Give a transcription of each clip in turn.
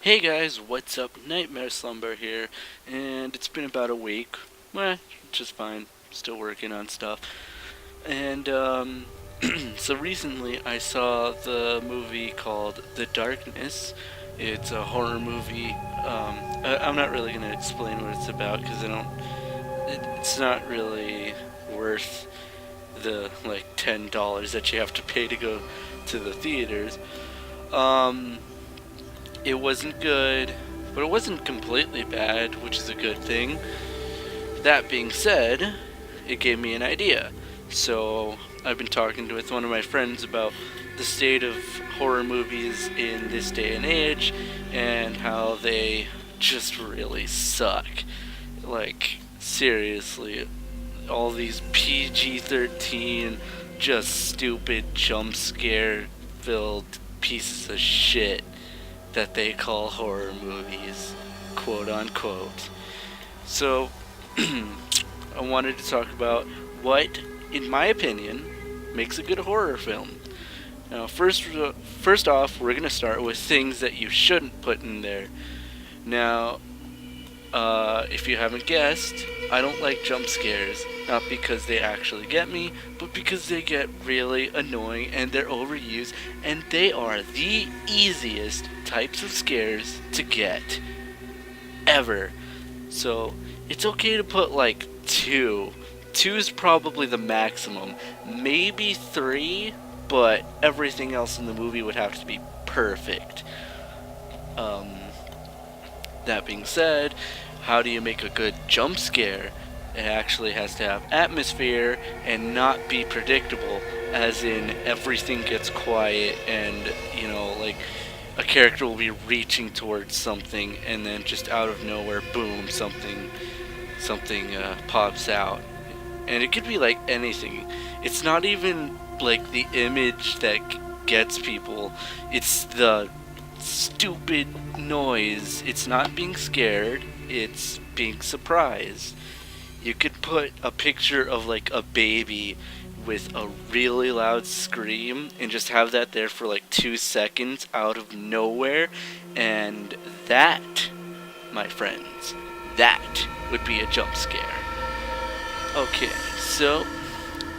Hey guys, what's up? Nightmare Slumber here, and it's been about a week. Just fine. Still working on stuff. And, so recently I saw the movie called The Darkness. It's a horror movie. I'm not really going to explain what it's about because it's not really worth the, like, $10 that you have to pay to go to the theaters. Um, it wasn't good, but it wasn't completely bad, which is a good thing. That being said, it gave me an idea. So I've been talking with one of my friends about the state of horror movies in this day and age and how they just really suck. Like, seriously, all these PG-13, just stupid jump scare filled pieces of shit that they call horror movies, quote unquote. So, I wanted to talk about what, in my opinion, makes a good horror film. Now, first off, we're gonna start with things that you shouldn't put in there. Now, if you haven't guessed, I don't like jump scares. Not because they actually get me, but because they get really annoying and they're overused, and they are the easiest types of scares to get ever. So, it's okay to put like two. Two is probably the maximum. Maybe three, but everything else in the movie would have to be perfect. Um, that being said, how do you make a good jump scare? It actually has to have atmosphere and not be predictable, as in everything gets quiet and, like a character will be reaching towards something and then just out of nowhere, boom, something pops out. And it could be like anything. It's not even like the image that gets people, it's the stupid noise. It's not being scared, it's being surprised. You could put a picture of like a baby with a really loud scream and just have that there for like 2 seconds out of nowhere, and that, my friends, that would be a jump scare. Okay, so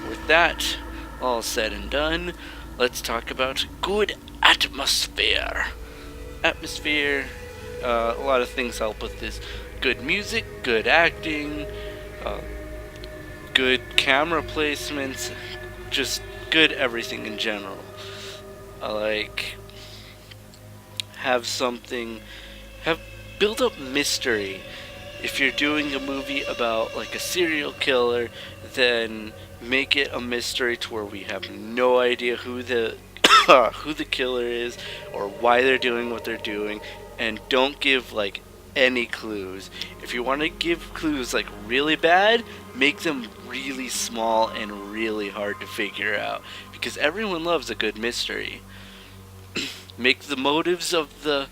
with that all said and done, let's talk about good atmosphere. Atmosphere, a lot of things help with this. Good music, good acting, uh, good camera placements, just good everything in general. Like, have something, have build up mystery. If you're doing a movie about like a serial killer, then make it a mystery to where we have no idea who the who the killer is or why they're doing what they're doing, and don't give like any clues. If you want to give clues like really bad, make them really small and really hard to figure out, because everyone loves a good mystery. Make the motives of the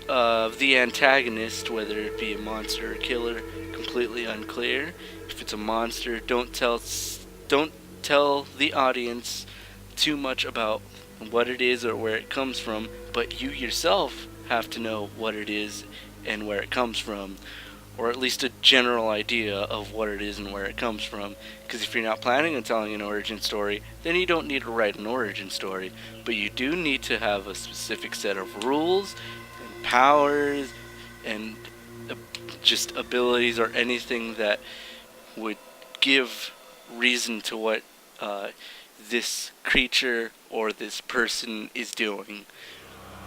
antagonist, whether it be a monster or killer, completely unclear. If it's a monster, don't tell the audience too much about what it is or where it comes from, but you yourself have to know what it is and where it comes from, or at least a general idea of what it is and where it comes from. Because if you're not planning on telling an origin story, then you don't need to write an origin story, but you do need to have a specific set of rules and powers and just abilities or anything that would give reason to what this creature or this person is doing,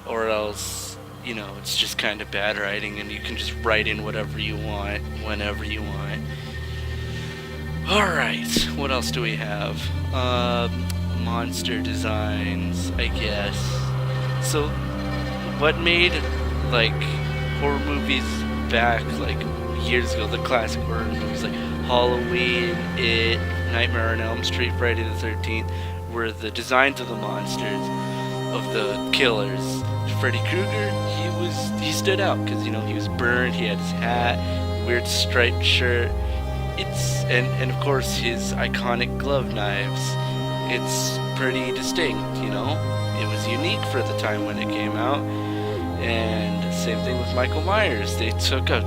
or else, it's just kind of bad writing and you can just write in whatever you want, whenever you want. Alright, what else do we have? Monster designs, I guess. So, what made, like, horror movies back, like, years ago, the classic horror movies like Halloween, It, Nightmare on Elm Street, Friday the 13th, were the designs of the monsters, of the killers. Freddy Krueger, he stood out because he was burned. He had his hat, weird striped shirt. And of course his iconic glove knives. It's pretty distinct. It was unique for the time when it came out, and Same thing with Michael Myers. They took a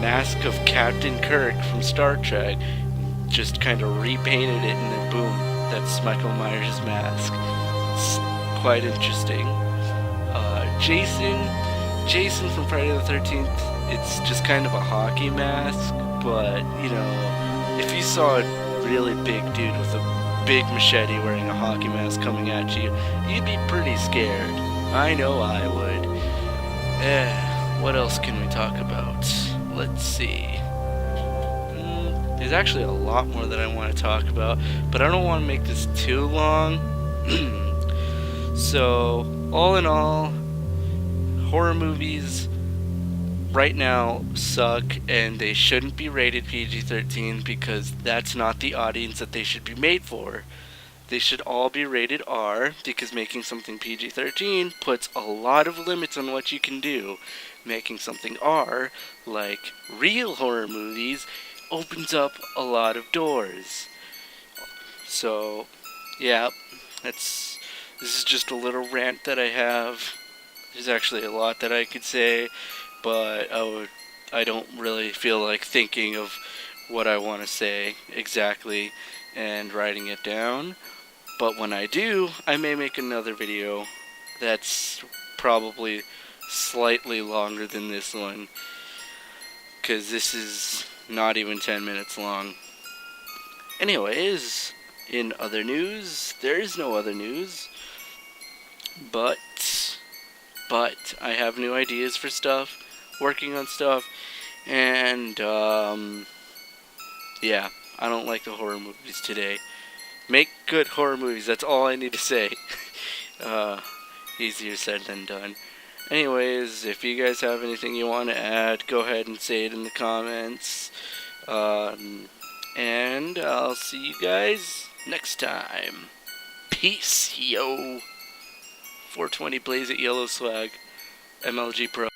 mask of Captain Kirk from Star Trek, just kind of repainted it, and then boom, that's Michael Myers' mask. It's quite interesting. Jason from Friday the 13th, it's just kind of a hockey mask, but, you know, if you saw a really big dude with a big machete wearing a hockey mask coming at you, you'd be pretty scared. I know I would. What else can we talk about? Let's see. There's actually a lot more that I want to talk about, but I don't want to make this too long. So, all in all, horror movies right now suck, and they shouldn't be rated PG-13 because that's not the audience that they should be made for. They should all be rated R because making something PG-13 puts a lot of limits on what you can do. Making something R, like real horror movies, opens up a lot of doors. So, yeah, this is just a little rant that I have. There's actually a lot that I could say, but I don't really feel like thinking of what I want to say exactly and writing it down. But when I do, I may make another video that's probably slightly longer than this one, because this is not even 10 minutes long. Anyways, in other news, there is no other news, but I have new ideas for stuff, working on stuff, and yeah, I don't like the horror movies today. Make good horror movies, that's all I need to say. Easier said than done. Anyways, if you guys have anything you want to add, go ahead and say it in the comments. And I'll see you guys next time. Peace, yo. 420 Blaze It Yellow Swag. MLG Pro.